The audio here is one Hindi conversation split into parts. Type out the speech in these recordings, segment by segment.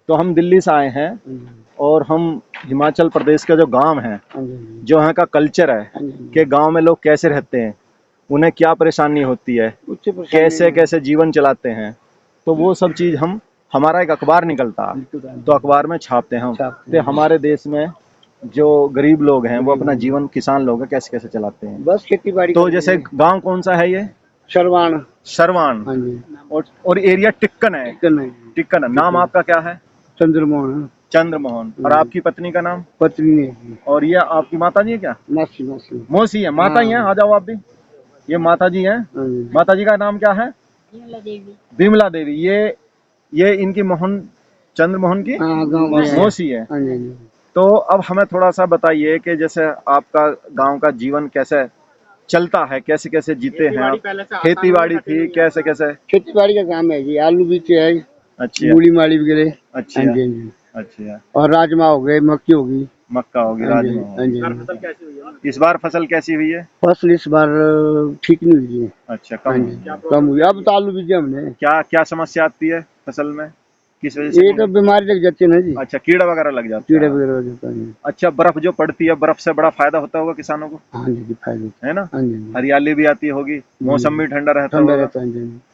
तो हम दिल्ली से आए हैं और हम हिमाचल प्रदेश के जो गांव हैं, जो यहाँ का कल्चर है कि गांव में लोग कैसे रहते हैं, उन्हें क्या परेशानी होती है, कैसे कैसे जीवन चलाते हैं, तो वो सब चीज़ हम हमारा एक अखबार निकलता है, तो अखबार में छापते हैं हम। तो हमारे देश में जो गरीब लोग हैं वो अपना जीवन, किसान लोग हैं, कैसे कैसे चलाते हैं। बस खेती बाड़ी। तो जैसे गांव कौन सा है ये? शरवाण। शरवाण। हाँ जी। और एरिया टिक्कन है। टिक्कन है। नाम आपका क्या है? चंद्रमोहन। चंद्रमोहन। और आपकी पत्नी का नाम? पत्नी है। और ये आपकी माता जी है क्या? मौसी। मौसी। मौसी है। माता ही है। आ जाओ आप भी। ये माता जी हैं। माता जी का नाम क्या है? विमला देवी। ये इनकी मोहन, चंद्रमोहन की मौसी है। तो अब हमें थोड़ा सा बताइए कि जैसे आपका गांव का जीवन कैसे चलता है, कैसे कैसे जीते हैं आप? खेती बाड़ी थी, कैसे कैसे? खेती बाड़ी का काम है जी, आलू बीज है। अच्छा। मूली माली वगैरह। अच्छा। अच्छा। और राजमा हो गए, मक्की होगी। मक्का होगी, राजमा होगी। इस बार फसल कैसी हुई है? फसल इस बार ठीक नहीं हुई है। अच्छा, कम हुई। अब तो आलू बीजे हमने। क्या क्या समस्या आती है फसल में, किस वजह से? ये तो बीमारी लग जाती है ना जी। अच्छा, कीड़ा वगैरह लग जाता है। कीड़ा वगैरह लग जाता है। अच्छा, बर्फ जो पड़ती है, बर्फ से बड़ा फायदा होता होगा किसानों को? हाँ जी, फायदा है ना। हाँ जी। हरियाली भी आती होगी, मौसम भी ठंडा रहता होगा।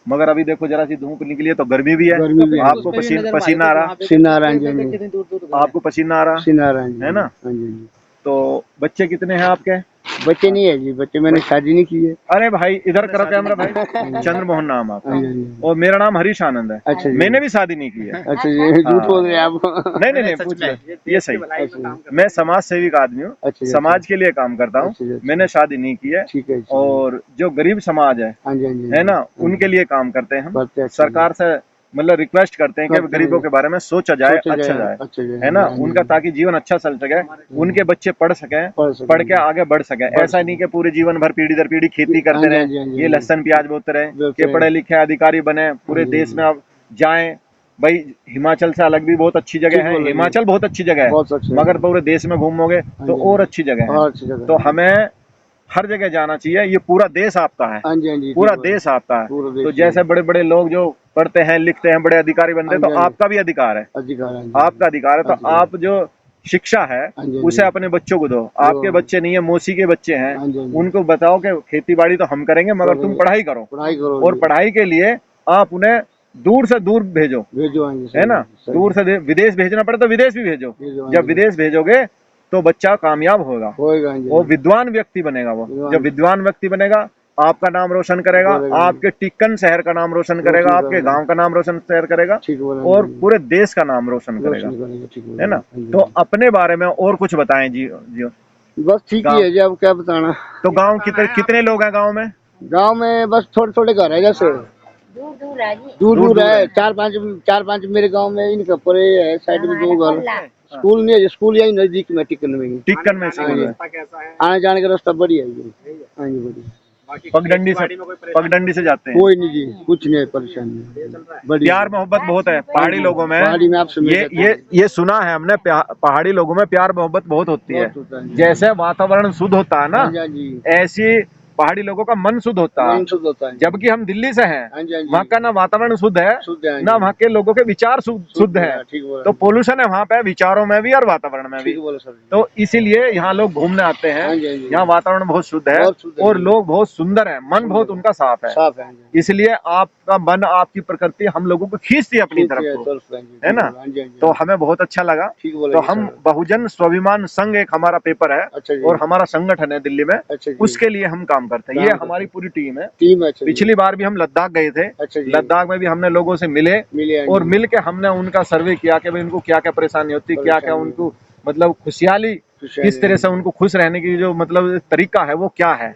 मगर अभी देखो जरा सी धूप निकली है तो गर्मी भी है। आपको पसीना आ रहा? पसीना आ रहा। आपको पसीना आ रहा है ना। तो बच्चे कितने हैं आपके? बच्चे नहीं है जी, बच्चे मैंने शादी नहीं की है। अरे भाई इधर करो कैमरा भाई। चंद्रमोहन नाम आपका? और मेरा नाम हरीश आनंद है। अच्छा, मैंने भी शादी नहीं की है। अच्छा जी, झूठ बोल रहे हैं आप। नहीं नहीं नहीं, पूछ ले, ये सही। मैं समाज सेविक आदमी हूँ, समाज के लिए काम करता हूँ। मैंने शादी नहीं की है। ठीक है। और जो गरीब समाज है ना, उनके लिए काम करते हैं हम। सरकार से मतलब रिक्वेस्ट करते हैं कि गरीबों के बारे में सोचा जाए, अच्छा जाए, है ना, उनका, ताकि जीवन अच्छा चल सके, उनके बच्चे पढ़ सके, पढ़ के आगे बढ़ सके। ऐसा नहीं कि पूरे जीवन भर पीढ़ी दर पीढ़ी खेती करते रहे, ये लहसुन प्याज बोते रहे, कि पढ़े लिखे अधिकारी बने, पूरे देश में अब जाएं। भाई हिमाचल से अलग भी बहुत अच्छी जगह है, हिमाचल बहुत अच्छी जगह है, मगर पूरे देश में घूमोगे तो और अच्छी जगह है। तो हमें हर जगह जाना चाहिए। ये पूरा देश आपका है, पूरा देश आपका है। तो जैसे बड़े बड़े लोग जो पढ़ते हैं, लिखते हैं, बड़े अधिकारी बनते हैं, तो आपका भी अधिकार है, आपका अधिकार है। तो आप जो शिक्षा है उसे अपने बच्चों को दो। आपके बच्चे नहीं है, मौसी के बच्चे हैं, उनको बताओ कि खेती बाड़ी तो हम करेंगे, मगर तुम पढ़ाई करो। और पढ़ाई के लिए आप उन्हें दूर से दूर भेजो, है ना। दूर से विदेश भेजना पड़े तो विदेश भी भेजो। जब विदेश भेजोगे तो बच्चा कामयाब होगा, वो विद्वान व्यक्ति बनेगा। वो जब विद्वान व्यक्ति बनेगा, आपका नाम रोशन करेगा, आपके टिक्कन शहर का नाम रोशन करेगा, आपके गांव का नाम रोशन शहर करेगा, और पूरे देश का नाम रोशन करेगा, है ना। तो अपने बारे में और कुछ बताएं जी। बस ठीक ही है जी, अब क्या बताना। तो गांव कितने लोग हैं गांव में? गांव में बस थोड़े थोड़े घर है, जैसे दूर दूर है। चार पांच मेरे गांव में, इनका परे है साइड में 2 घर। स्कूल नहीं है, स्कूल यही नजदीक में टिक्कन में स्कूल है। आने जाने का रास्ता बढ़िया है। पगडंडी से जाते हैं? कोई नहीं जी, कुछ नहीं परेशानी। प्यार मोहब्बत बहुत है पहाड़ी लोगों में। पहाड़ी में आपसे ये सुना है हमने, पहाड़ी लोगों में प्यार मोहब्बत बहुत होती है। जैसे वातावरण शुद्ध होता है ना, ऐसी पहाड़ी लोगों का मन शुद्ध होता है। जबकि हम दिल्ली से हैं, वहाँ का ना वातावरण शुद्ध है, ना वहाँ के लोगों के विचार शुद्ध है। तो पोल्यूशन है वहाँ पे, विचारों में भी और वातावरण में भी। तो इसीलिए यहाँ लोग घूमने आते हैं। यहाँ वातावरण बहुत शुद्ध है और लोग बहुत सुंदर है, मन बहुत उनका साफ है। इसलिए आपका मन, आपकी प्रकृति हम लोगों को खींचती है अपनी तरफ को, है ना। तो हमें बहुत अच्छा लगा। तो हम बहुजन स्वाभिमान संघ एक हमारा पेपर है और हमारा संगठन है दिल्ली में, उसके लिए हम काम करते हैं। ये हमारी पूरी टीम है। पिछली बार भी हम लद्दाख गए थे। लद्दाख में भी हमने लोगों से मिले और मिल के हमने उनका सर्वे किया कि भाई उनको क्या क्या परेशानी होती है, क्या क्या उनको मतलब खुशहाली, किस तरह से उनको खुश रहने की जो मतलब तरीका है वो क्या है।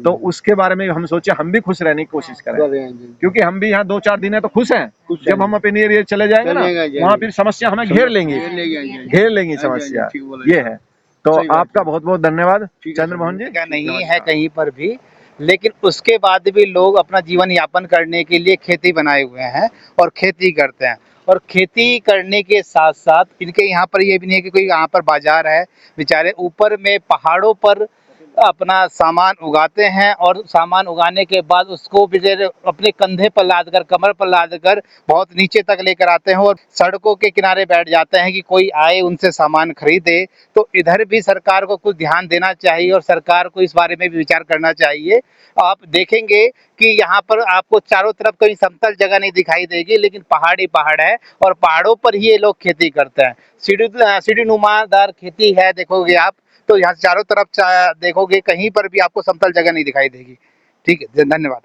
तो उसके बारे में हम सोचे हम भी खुश रहने की कोशिश करें, क्योंकि हम भी यहाँ 2-4 दिन है तो खुश हैं। जब हम अपने एरिया चले जाएंगे ना, वहाँ फिर समस्या हमें घेर लेंगी समस्या। ये है। तो आपका बहुत बहुत धन्यवाद चंद्रमोहन जी। नहीं है कहीं पर भी, लेकिन उसके बाद भी लोग अपना जीवन यापन करने के लिए खेती बनाए हुए हैं और खेती करते हैं। और खेती करने के साथ साथ इनके यहाँ पर ये भी नहीं है कि कोई यहाँ पर बाजार है। बेचारे ऊपर में पहाड़ों पर अपना सामान उगाते हैं और सामान उगाने के बाद उसको बेचारे अपने कंधे पर लाद कर, कमर पर लाद कर बहुत नीचे तक लेकर आते हैं और सड़कों के किनारे बैठ जाते हैं कि कोई आए उनसे सामान खरीदे। तो इधर भी सरकार को कुछ ध्यान देना चाहिए और सरकार को इस बारे में भी विचार करना चाहिए। आप देखेंगे कि यहाँ पर आपको चारों तरफ कहीं समतल जगह नहीं दिखाई देगी, लेकिन पहाड़ ही पहाड़ है और पहाड़ों पर ही ये लोग खेती करते हैं। सीढ़ी नुमादार खेती है देखोगे आप, तो यहाँ चारों तरफ देखोगे कहीं पर भी आपको समतल जगह नहीं दिखाई देगी। ठीक है, धन्यवाद।